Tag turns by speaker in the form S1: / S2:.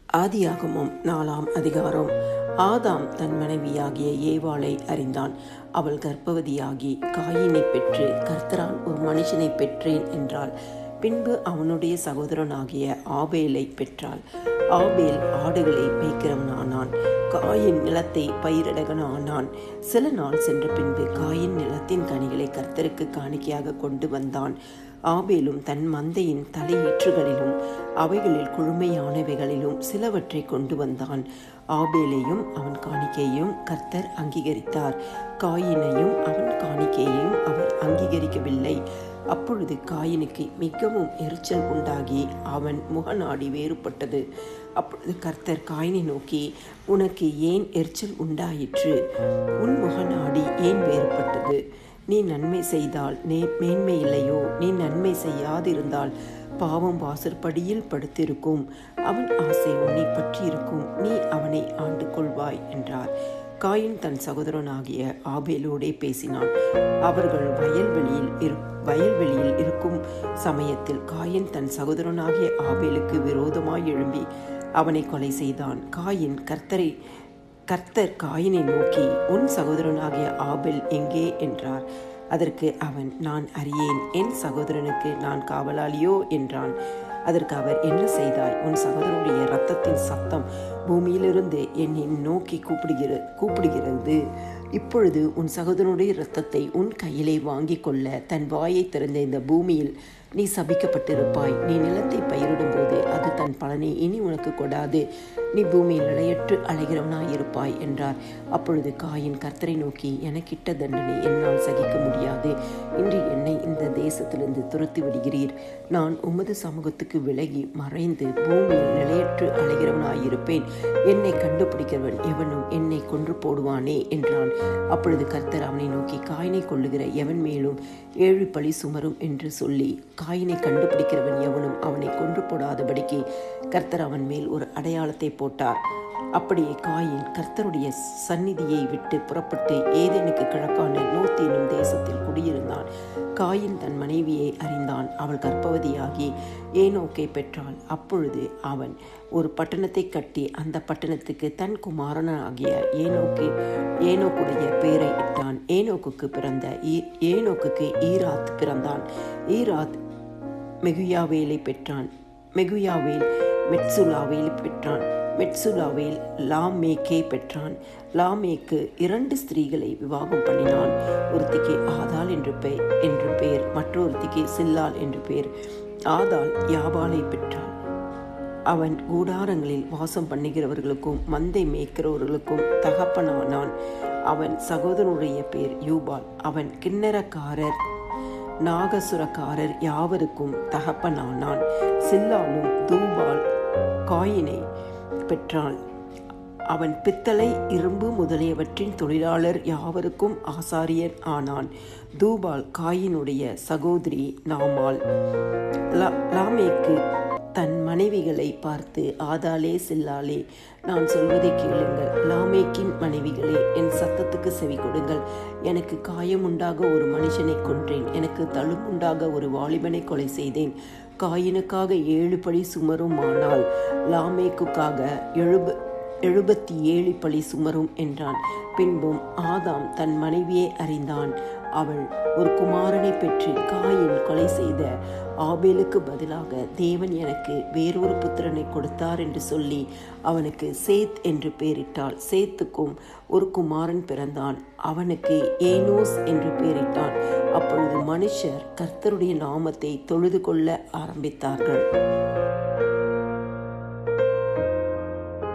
S1: ஆதியாகமம் 4ஆம் அதிகாரம். ஆதாம் தன் மனைவியாகிய ஏவாளை அறிந்தான். அவள் கர்ப்பவதியாகி காயினை பெற்று, கர்த்தரால் ஒரு மனுஷனை பெற்றேன் என்றாள். பின்பு அவனுடைய சகோதரனாகிய ஆபேலை பெற்றாள். ஆபேல் ஆடுகளை மேய்க்கிறவனானான். காயின் நிலத்தை பயிரிடகனானான். சில நாள் சென்ற பின்பு காயின் நிலத்தின் கனிகளை கர்த்தருக்கு காணிக்கையாக கொண்டு வந்தான். ஆபேலும் தன் மந்தையின் தலையீற்றுகளிலும் அவைகளில் கொழுமையானவைகளிலும் சிலவற்றை கொண்டு வந்தான். ஆபேலையும் அவன் காணிக்கையையும் கர்த்தர் அங்கீகரித்தார். காயினையும் அவன் காணிக்கையையும் அவர் அங்கீகரிக்கவில்லை. அப்பொழுது காயினுக்கு மிகவும் எரிச்சல் உண்டாகி அவன் முகநாடி வேறுபட்டது. அப்பொழுது கர்த்தர் காயினை நோக்கி, உனக்கு ஏன் எரிச்சல் உண்டாயிற்று? உன் முகநாடி ஏன் வேறுபட்டது? நீ நன்மை செய்தால் மேன்மை இல்லையோ? நீ நன்மை செய்யாதிருந்தால் பாவம் வாசற்படியில் படுத்திருக்கும். அவன் ஆசை உன்னை பற்றி இருக்கும். நீ அவனை ஆண்டு கொள்வாய் என்றார். காயின் தன் சகோதரனாகிய ஆபேலோடே பேசினான். அவர்கள் வயல்வெளியில் இருக்கும் சமயத்தில் காயின் தன் சகோதரனாகிய ஆபேலுக்கு விரோதமாய் எழும்பி அவனை கொலை செய்தான். கர்த்தர் காயினை நோக்கி, உன் சகோதரனாகிய ஆபேல் எங்கே என்றார். அதற்கு அவன், நான் அறியேன், என் சகோதரனுக்கு நான் காவலாளியோ என்றான். அதற்கு அவர், என்ன செய்தாய்? உன் சகோதரனுடைய இரத்தத்தின் சத்தம் பூமியிலிருந்து என்னை நோக்கி கூப்பிடுகிறது. இப்பொழுது உன் சகோதரனுடைய இரத்தத்தை உன் கையிலே வாங்கி கொள்ள தன் வாயை திறந்த இந்த பூமியில் நீ சபிக்கப்பட்டிருப்பாய். நீ நிலத்தை பயிரிடும் போது அது தன் பலனை இனி உனக்கு கொடாது. நீ பூமியில் நிலையற்று அலைகிறவனாயிருப்பாய் என்றார். அப்பொழுது காயின் கர்த்தரை நோக்கி, எனக்கிட்ட தண்டனை என்னால் சகிக்க முடியாது. இன்று என்னை இந்த தேசத்திலிருந்து துரத்தி விடுகிறீர். நான் உமது சமூகத்துக்கு விலகி மறைந்து பூமியில் நிலையற்று அலைகிறவனாயிருப்பேன். என்னை கண்டுபிடிக்கிறவன் எவனும் என்னை கொன்று போடுவானே என்றான். அப்பொழுது கர்த்தர் அவனை நோக்கி, காயினை கொள்ளுகிற எவன் மேலும் 7 பழி சுமரும் என்று சொல்லி, காயினை கண்டுபிடிக்கிறவன் எவனும் அவனை கொன்று போடாதபடிக்கு கர்த்தர் அவன் மேல் ஒரு அடையாளத்தை போட்டார். அப்படியே காயின் கர்த்தருடைய சந்நிதியை விட்டு புறப்பட்டு ஏதேனுக்கு கிழக்கான நோத் என்னும் தேசத்தில் குடியிருந்தான். காயின் தன் மனைவியை அறிந்தான். அவள் கர்ப்பவதியாகி ஏனோக்கை பெற்றாள். அப்பொழுது அவன் ஒரு பட்டணத்தை கட்டி அந்த பட்டணத்துக்கு தன் குமாரனாகிய ஏனோக்குடைய பெயரை இட்டான். ஏனோக்குக்கு ஈராத் பிறந்தான். ஈராத் மெகுயாவேலை பெற்றான். மெகுயாவேல் மெட்சுலாவேலை பெற்றான். மெட்சுலாவேல் லாமேக்கை பெற்றான். லாமேக்கு 2 ஸ்திரீகளை விவாகம் பண்ணினான். ஒருத்திக்கு ஆதாள் என்று பெயர், மற்றொருத்திக்கு சில்லாள் என்று பெயர். ஆதாள் யாபாலை பெற்றாள். அவன் கூடாரங்களில் வாசம் பண்ணுகிறவர்களுக்கும் மந்தை மேய்க்கிறவர்களுக்கும் தகப்பனானான். அவன் சகோதரனுடைய பெயர் யூபால். அவன் கிண்ணரக்காரர் நாகசுரக்காரர் யாவருக்கும் தகப்பனானான். சில்லாலும் தூபால் காயினை பெற்றாள். அவன் பித்தளை, இரும்பு முதலியவற்றின் தொழிலாளர் யாவருக்கும் ஆசாரியர் ஆனான். தூபால் காயினுடைய சகோதரி நாமால். லாமேக்கு தன் மனைவிகளை பார்த்து, ஆதாளே சில்லாளே, நான் சொல்வதை கேளுங்கள். லாமேக்கின் மனைவிகளே, என் சத்தத்துக்கு செவி கொடுங்கள். எனக்கு காயமுண்டாக ஒரு மனுஷனை கொன்றேன். எனக்கு தழும்புண்டாக ஒரு வாலிபனை கொலை செய்தேன். காயினுக்காக 7 பழி சுமருமானால் லாமேக்குக்காக 77 பழி சுமரும் என்றான். பின்பும் ஆதாம் தன் மனைவியை அறிந்தான். அவள் ஒரு குமாரனை பெற்று, காயின் கொலை செய்த ஆபேலுக்கு பதிலாக தேவன் எனக்கு வேறொரு புத்திரனை கொடுத்தார் என்று சொல்லி அவனுக்கு சேத் என்று பெயரிட்டாள். சேத்துக்கும் ஒரு குமாரன் பிறந்தான். அவனுக்கு ஏனோஸ் என்று பெயரிட்டான். அப்பொழுது மனுஷர் கர்த்தருடைய நாமத்தை தொழுது கொள்ள ஆரம்பித்தார்கள்.